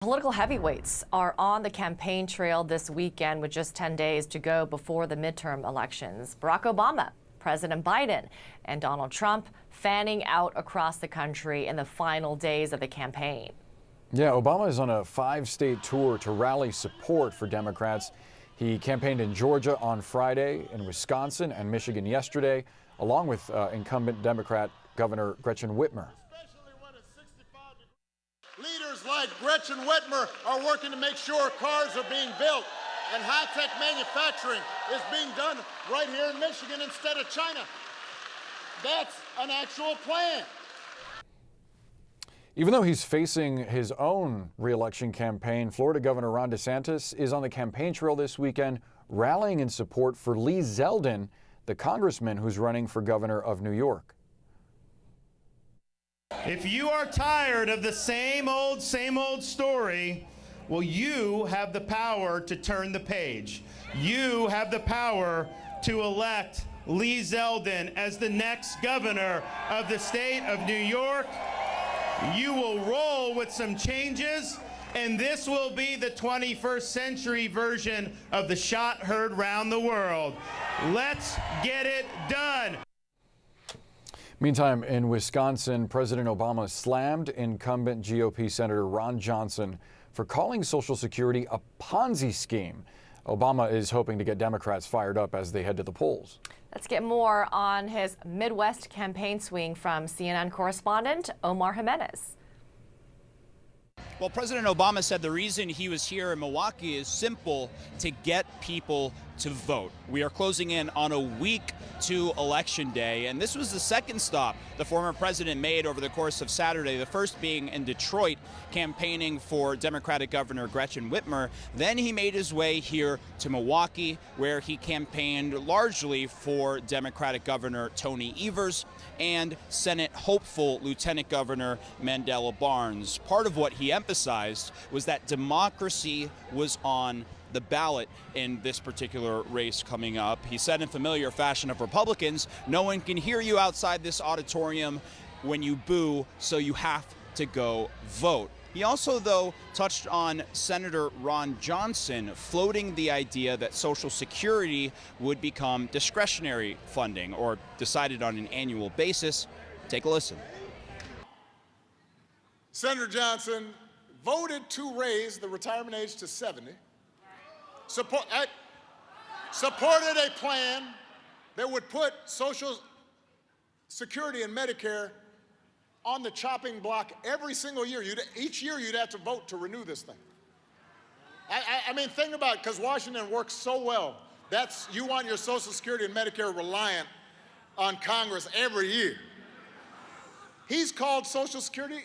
Political heavyweights are on the campaign trail this weekend with just 10 days to go before the midterm elections. Barack Obama, President Biden, and Donald Trump fanning out across the country in the final days of the campaign. Yeah, Obama is on a 5-state tour to rally support for Democrats. He campaigned in Georgia on Friday, in Wisconsin and Michigan yesterday, along with incumbent Democrat Governor Gretchen Whitmer. Leaders like Gretchen Whitmer are working to make sure cars are being built and high-tech manufacturing is being done right here in Michigan instead of China. That's an actual plan. Even though he's facing his own re-election campaign, Florida Governor Ron DeSantis is on the campaign trail this weekend, rallying in support for Lee Zeldin, the congressman who's running for governor of New York. If you are tired of the same old story, well, you have the power to turn the page. You have the power to elect Lee Zeldin as the next governor of the state of New York. You will roll with some changes, and this will be the 21st century version of the shot heard round the world. Let's get it done. Meantime, in Wisconsin, President Obama slammed incumbent GOP Senator Ron Johnson for calling Social Security a Ponzi scheme. Obama is hoping to get Democrats fired up as they head to the polls. Let's get more on his Midwest campaign swing from CNN correspondent Omar Jimenez. Well, President Obama said the reason he was here in Milwaukee is simple: to get people to vote. We are closing in on a week to Election Day, and this was the second stop the former president made over the course of Saturday, the first being in Detroit, campaigning for Democratic Governor Gretchen Whitmer. Then he made his way here to Milwaukee, where he campaigned largely for Democratic Governor Tony Evers and Senate hopeful Lieutenant Governor Mandela Barnes. Part of what he emphasized was that democracy was on the ballot in this particular race coming up. He said in familiar fashion of Republicans, no one can hear you outside this auditorium when you boo, so you have to go vote. He also, though, touched on Senator Ron Johnson floating the idea that Social Security would become discretionary funding or decided on an annual basis. Take a listen. Senator Johnson voted to raise the retirement age to 70. Supported a plan that would put Social Security and Medicare on the chopping block every single year. Each year you'd have to vote to renew this thing. I mean, think about it, because Washington works so well. You want your Social Security and Medicare reliant on Congress every year. He's called Social Security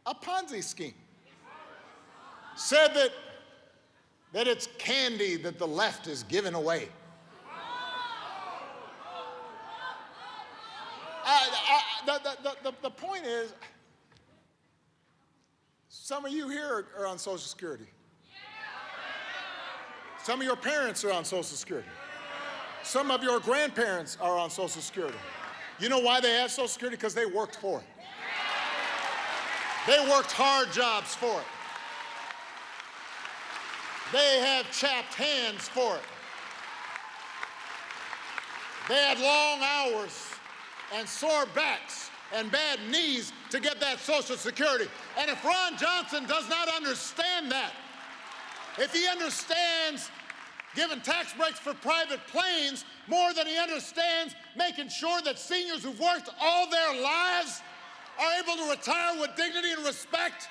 a Ponzi scheme. Said that it's candy that the left is giving away. The point is, some of you here are on Social Security. Some of your parents are on Social Security. Some of your grandparents are on Social Security. You know why they have Social Security? Because they worked for it. They worked hard jobs for it. They have chapped hands for it. They had long hours and sore backs and bad knees to get that Social Security. And if Ron Johnson does not understand that, if he understands giving tax breaks for private planes more than he understands making sure that seniors who've worked all their lives are able to retire with dignity and respect,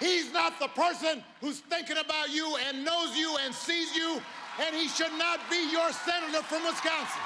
he's not the person who's thinking about you and knows you and sees you, and he should not be your senator from Wisconsin.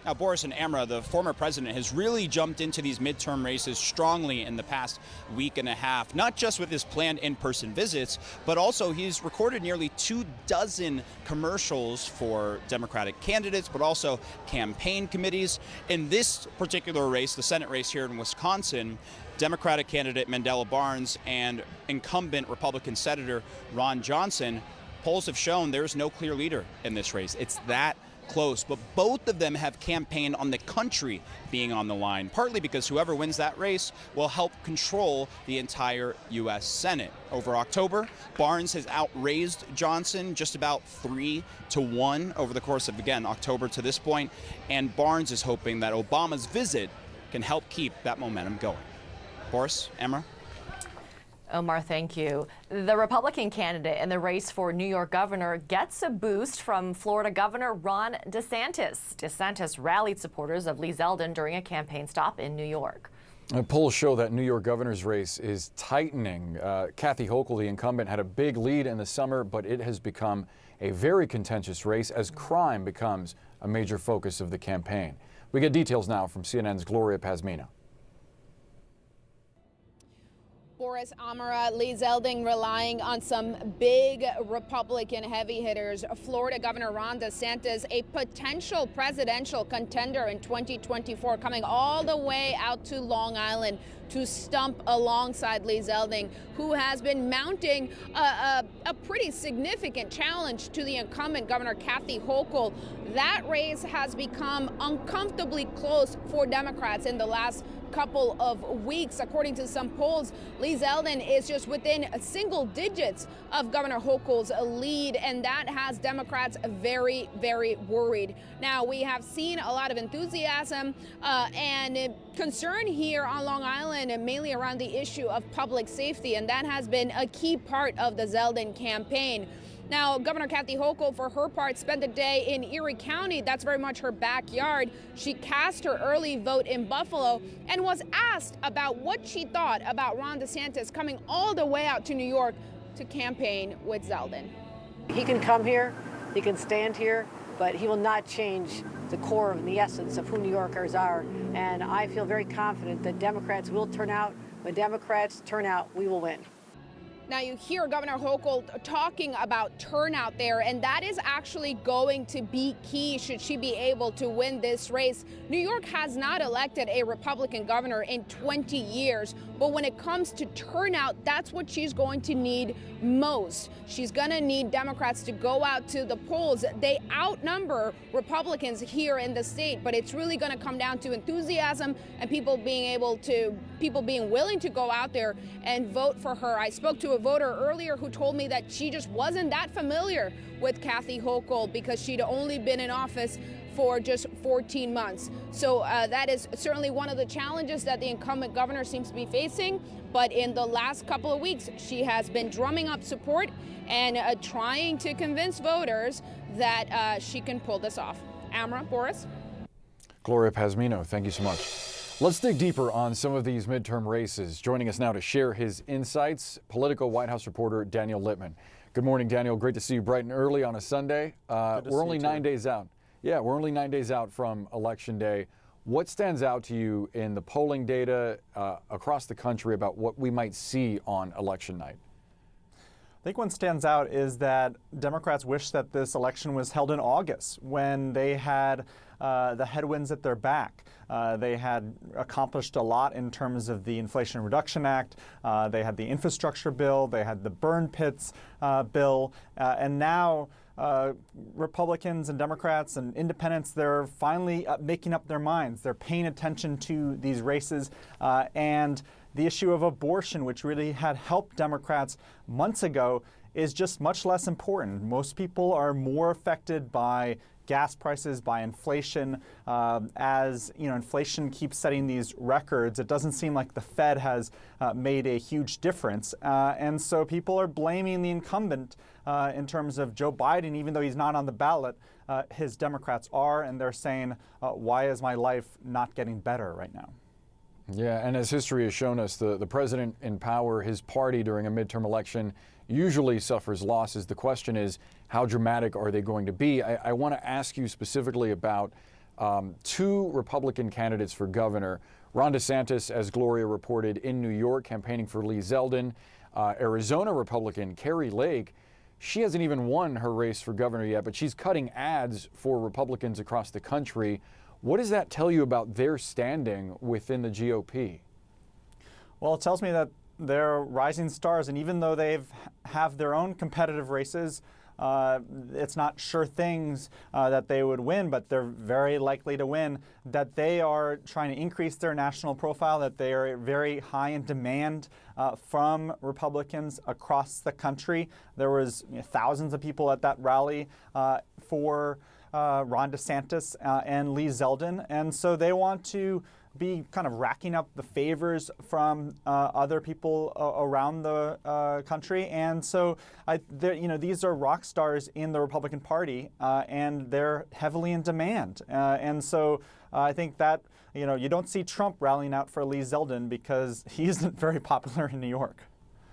Now, Boris and Amra, the former president, has really jumped into these midterm races strongly in the past week and a half, not just with his planned in-person visits, but also he's recorded nearly 24 commercials for Democratic candidates, but also campaign committees. In this particular race, the Senate race here in Wisconsin, Democratic candidate Mandela Barnes and incumbent Republican Senator Ron Johnson, polls have shown there's no clear leader in this race. It's that close, but both of them have campaigned on the country being on the line, partly because whoever wins that race will help control the entire U.S. Senate. Over October, Barnes has outraised Johnson just about 3-1 over the course of, again, October to this point, and Barnes is hoping that Obama's visit can help keep that momentum going. Boris, Emma? Omar, thank you. The Republican candidate in the race for New York governor gets a boost from Florida Governor Ron DeSantis. DeSantis rallied supporters of Lee Zeldin during a campaign stop in New York. Polls show that New York governor's race is tightening. Kathy Hochul, the incumbent, had a big lead in the summer, but it has become a very contentious race as crime becomes a major focus of the campaign. We get details now from CNN's Gloria Pazmino. Boris, Amara, Lee Zeldin relying on some big Republican heavy hitters. Florida Governor Ron DeSantis, a potential presidential contender in 2024, coming all the way out to Long Island to stump alongside Lee Zeldin, who has been mounting a pretty significant challenge to the incumbent Governor Kathy Hochul. That race has become uncomfortably close for Democrats in the last couple of weeks. According to some polls, Lee Zeldin is just within single digits of Governor Hochul's lead, and that has Democrats very, very worried. Now, we have seen a lot of enthusiasm and concern here on Long Island, and mainly around the issue of public safety, and that has been a key part of the Zeldin campaign. Now, Governor Kathy Hochul, for her part, spent the day in Erie County. That's very much her backyard. She cast her early vote in Buffalo and was asked about what she thought about Ron DeSantis coming all the way out to New York to campaign with Zeldin. He can come here, he can stand here, but he will not change the core and the essence of who New Yorkers are. And I feel very confident that Democrats will turn out. When Democrats turn out, we will win. Now, you hear Governor Hochul talking about turnout there, and that is actually going to be key should she be able to win this race. New York has not elected a Republican governor in 20 years, but when it comes to turnout, that's what she's going to need most. She's going to need Democrats to go out to the polls. They outnumber Republicans here in the state, but it's really going to come down to enthusiasm and people being willing to go out there and vote for her. I spoke to a voter earlier who told me that she just wasn't that familiar with Kathy Hochul because she'd only been in office for just 14 months. So that is certainly one of the challenges that the incumbent governor seems to be facing. But in the last couple of weeks, she has been drumming up support and trying to convince voters that she can pull this off. Amra, Boris? Gloria Pazmino, thank you so much. Let's dig deeper on some of these midterm races. Joining us now to share his insights, Politico White House reporter Daniel Littman. Good morning, Daniel. Great to see you bright and early on a Sunday. We're only 9 days out. Yeah, we're only 9 days out from Election Day. What stands out to you in the polling data across the country about what we might see on election night? I think what stands out is that Democrats wish that this election was held in August when they had the headwinds at their back. They had accomplished a lot in terms of the Inflation Reduction Act. They had the infrastructure bill. They had the burn pits bill. And now Republicans and Democrats and independents, they're finally making up their minds. They're paying attention to these races and the issue of abortion, which really had helped Democrats months ago, is just much less important. Most people are more affected by gas prices, by inflation. As you know, inflation keeps setting these records. It doesn't seem like the Fed has made a huge difference. And so people are blaming the incumbent in terms of Joe Biden, even though he's not on the ballot. His Democrats are, and they're saying, why is my life not getting better right now? Yeah, and as history has shown us, the president in power, his party during a midterm election usually suffers losses. The question is, how dramatic are they going to be? I want to ask you specifically about two Republican candidates for governor. Ron DeSantis, as Gloria reported, in New York campaigning for Lee Zeldin. Arizona Republican Kari Lake, she hasn't even won her race for governor yet, but she's cutting ads for Republicans across the country. What does that tell you about their standing within the GOP? Well, it tells me that they're rising stars, and even though they have their own competitive races, it's not sure things that they would win, but they're very likely to win, that they are trying to increase their national profile, that they are very high in demand from Republicans across the country. There was thousands of people at that rally for Ron DeSantis and Lee Zeldin, and so they want to be kind of racking up the favors from other people around the country. And so, these are rock stars in the Republican Party, and they're heavily in demand. And so I think that, you don't see Trump rallying out for Lee Zeldin because he isn't very popular in New York.